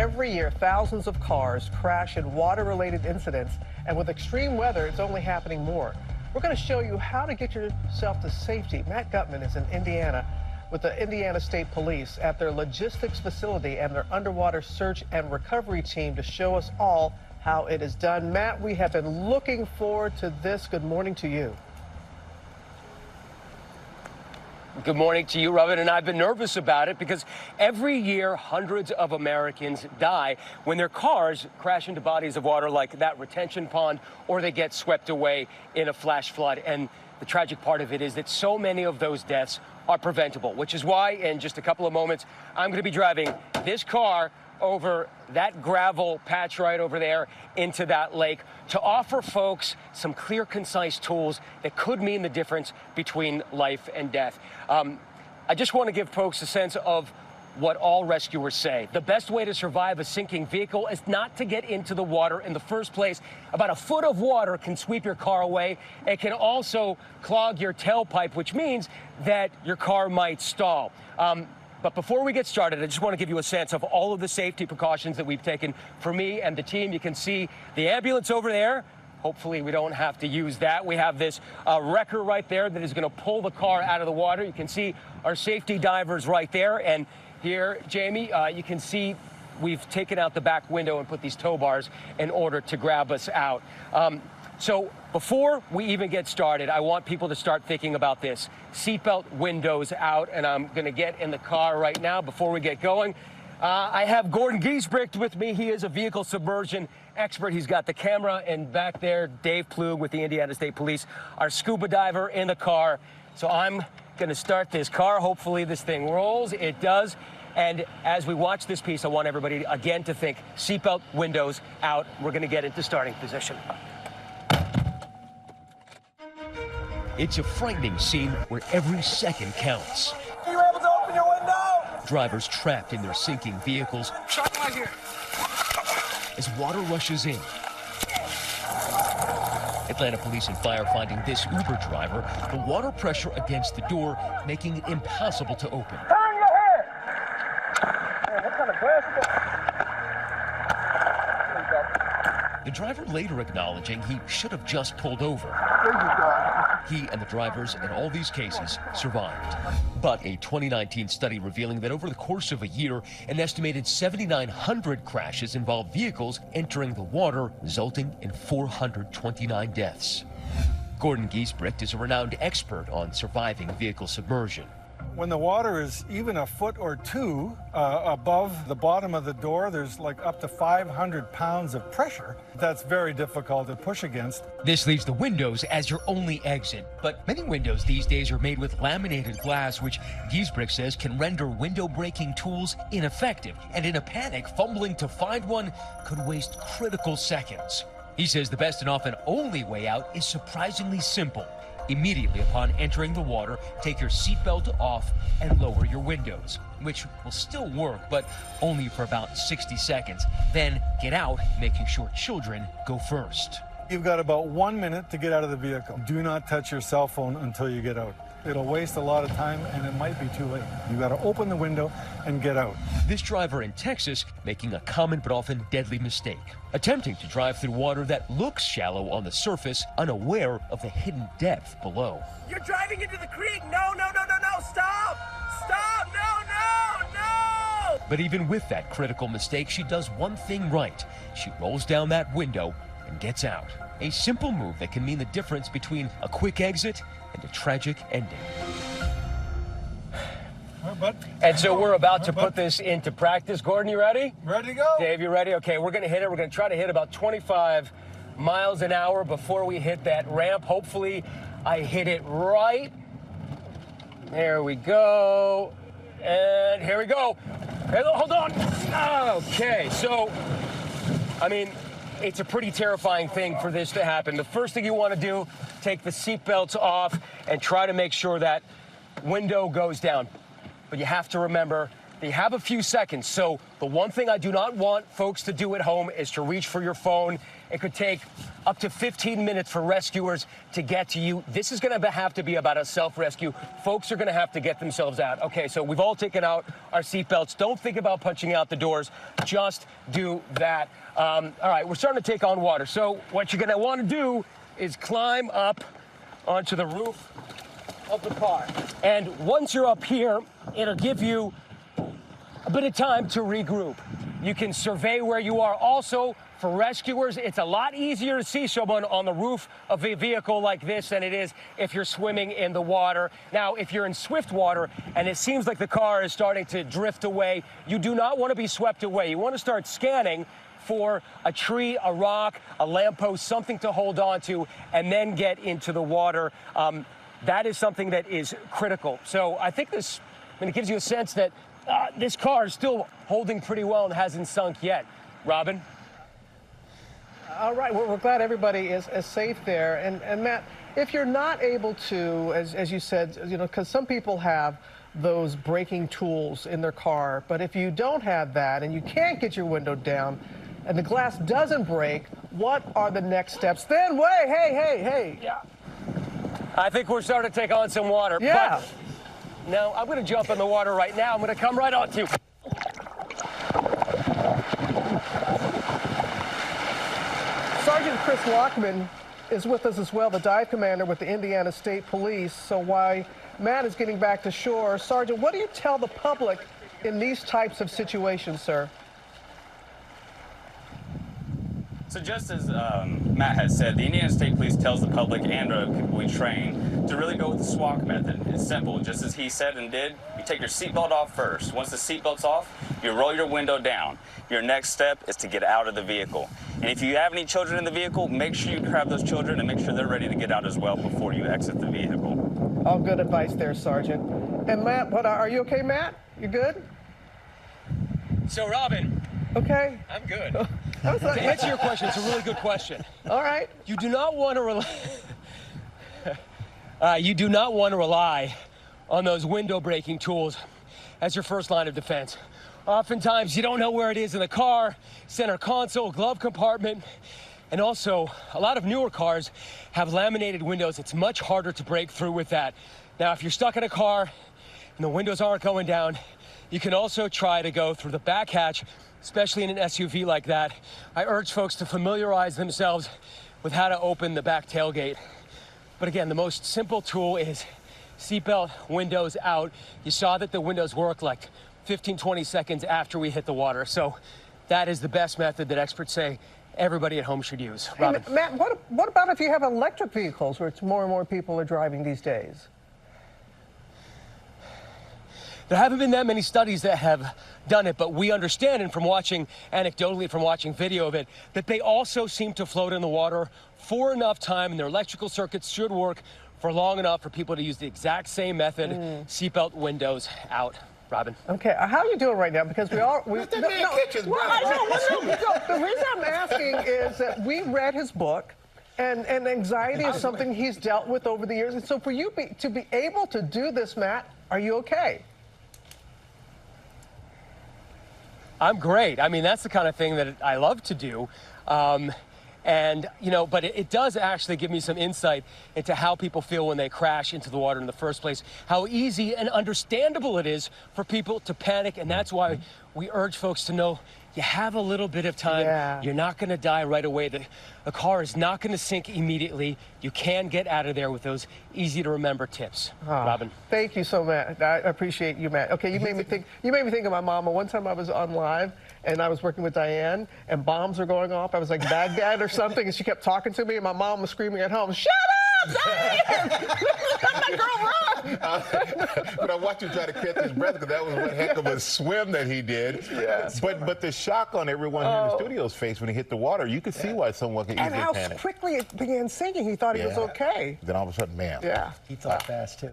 every year, thousands of cars crash in water-related incidents, and with extreme weather, it's only happening more. We're going to show you how to get yourself to safety. Matt Gutman is in Indiana with the Indiana State Police at their logistics facility and their underwater search and recovery team to show us all how it is done. Matt, we have been looking forward to this. Good morning to you. Good morning to you, Robin, and I've been nervous about it because every year hundreds of Americans die when their cars crash into bodies of water like that retention pond, or they get swept away in a flash flood. And the tragic part of it is that so many of those deaths are preventable, which is why in just a couple of moments I'm going to be driving this car over that gravel patch right over there into that lake to offer folks some clear, concise tools that could mean the difference between life and death. I just want to give folks a sense of what all rescuers say. The best way to survive a sinking vehicle is not to get into the water in the first place. About a foot of water can sweep your car away. It can also clog your tailpipe, which means that your car might stall. But before we get started, I just want to give you a sense of all of the safety precautions that we've taken for me and the team. You can see the ambulance over there. Hopefully we don't have to use that. We have this wrecker right there that is going to pull the car out of the water. You can see our safety divers right there. And here, Jamie, you can see we've taken out the back window and put these tow bars in order to grab us out. So before we even get started, I want people to start thinking about this. Seatbelt windows out, and I'm going to get in the car right now before we get going. I have Gordon Giesbricht with me. He is a vehicle submersion expert. He's got the camera, and back there, Dave Plug with the Indiana State Police, our scuba diver in the car. So I'm going to start this car. Hopefully this thing rolls. It does. And as we watch this piece, I want everybody, again, to think seatbelt windows out. We're going to get into starting position. It's a frightening scene where every second counts. Are you able to open your window? Drivers trapped in their sinking vehicles Shot here. as water rushes in. Atlanta police and fire finding this Uber driver, the water pressure against the door making it impossible to open. Turn your head. Man, what kind of glass is that? The driver later acknowledging he should have just pulled over. There you go. He and the drivers in all these cases survived. But a 2019 study revealing that over the course of a year, an estimated 7,900 crashes involved vehicles entering the water, resulting in 429 deaths. Gordon Giesbricht is a renowned expert on surviving vehicle submersion. When the water is even a foot or two above the bottom of the door, there's like up to 500 pounds of pressure. That's very difficult to push against. This leaves the windows as your only exit. But many windows these days are made with laminated glass, which Giesbricht says can render window-breaking tools ineffective. And in a panic, fumbling to find one could waste critical seconds. He says the best and often only way out is surprisingly simple. Immediately upon entering the water, take your seatbelt off and lower your windows, which will still work, but only for about 60 seconds. Then get out, making sure children go first. You've got about 1 minute to get out of the vehicle. Do not touch your cell phone until you get out. It'll waste a lot of time, and it might be too late. You've got to open the window and get out. This driver in Texas making a common but often deadly mistake, attempting to drive through water that looks shallow on the surface, unaware of the hidden depth below. You're driving into the creek. No, no, no, no, no. Stop. Stop. No, no, no. But even with that critical mistake, she does one thing right. She rolls down that window and gets out. A simple move that can mean the difference between a quick exit and a tragic ending. And so we're about to put this into practice. Gordon, you ready? Ready to go. Dave, you ready? Okay, we're going to hit it. We're going to try to hit about 25 miles an hour before we hit that ramp. Hopefully, I hit it right. There we go. And here we go. Hey, hold on. Okay, so, I mean, it's a pretty terrifying thing for this to happen. The first thing you want to do, take the seatbelts off and try to make sure that window goes down. But you have to remember, they have a few seconds. So the one thing I do not want folks to do at home is to reach for your phone. It could take up to 15 minutes for rescuers to get to you. This is going to have to be about a self-rescue. Folks are going to have to get themselves out. Okay, so we've all taken out our seatbelts. Don't think about punching out the doors. Just do that. All right, we're starting to take on water. So what you're going to want to do is climb up onto the roof of the car. And once you're up here, it'll give you a bit of time to regroup. You can survey where you are. Also, for rescuers, it's a lot easier to see someone on the roof of a vehicle like this than it is if you're swimming in the water. Now, if you're in swift water and it seems like the car is starting to drift away, you do not want to be swept away. You want to start scanning for a tree, a rock, a lamppost, something to hold on to, and then get into the water. That is something that is critical. So I think it gives you a sense that this car is still holding pretty well and hasn't sunk yet. Robin? All right, well, we're glad everybody is safe there. And Matt, if you're not able to, as you said, because some people have those braking tools in their car, but if you don't have that and you can't get your window down and the glass doesn't break, what are the next steps then? Wait, hey. Yeah. I think we're starting to take on some water. Yeah. But now I'm going to jump in the water right now. I'm going to come right on to you. Sergeant Chris Lockman is with us as well, the dive commander with the Indiana State Police. So while Matt is getting back to shore, Sergeant, what do you tell the public in these types of situations, sir? So just as Matt has said, the Indiana State Police tells the public and people we train to really go with the SWAC method. It's simple. Just as he said and did, you take your seatbelt off first. Once the seatbelt's off, you roll your window down. Your next step is to get out of the vehicle. And if you have any children in the vehicle, make sure you grab those children and make sure they're ready to get out as well before you exit the vehicle. All good advice there, Sergeant. And Matt, are you okay, Matt? You good? So, Robin. Okay. I'm good. To answer your question, it's a really good question. All right. You do not want to rely on those window breaking tools as your first line of defense. Oftentimes, you don't know where it is in the car, center console, glove compartment, and also a lot of newer cars have laminated windows. It's much harder to break through with that. Now, if you're stuck in a car and the windows aren't going down, you can also try to go through the back hatch, especially in an SUV like that. I urge folks to familiarize themselves with how to open the back tailgate. But again, the most simple tool is seatbelt, windows out. You saw that the windows work like 15, 20 seconds after we hit the water. So that is the best method that experts say everybody at home should use. Robin. Hey, Matt, what about if you have electric vehicles, where it's more and more people are driving these days? There haven't been that many studies that have done it, but we understand, and from watching anecdotally, from watching video of it, that they also seem to float in the water for enough time, and their electrical circuits should work for long enough for people to use the exact same method, seatbelt, windows out. Robin. Okay, how are you doing right now? Because the reason I'm asking is that we read his book, and anxiety is something he's dealt with over the years. And so for you to be able to do this, Matt, are you okay? I'm great. I mean, that's the kind of thing that I love to do. And, but it does actually give me some insight into how people feel when they crash into the water in the first place, how easy and understandable it is for people to panic. And that's why we urge folks to know you have a little bit of time. Yeah. You're not going to die right away. The car is not going to sink immediately. You can get out of there with those easy to remember tips. Robin. Thank you so much. I appreciate you, Matt. Okay, you made me think of my mama. One time I was on live and I was working with Diane and bombs were going off. I was like Baghdad or something, and she kept talking to me, and my mom was screaming at home, "Shut up, Diane! Let my girl run!" But I watched him try to catch his breath, because that was one heck of a swim that he did. Yes. But the shock on everyone here in the studio's face when he hit the water, you could see why someone could easily panic. And how quickly it began sinking. He thought he was okay. Then all of a sudden, man. Yeah. He thought fast, too.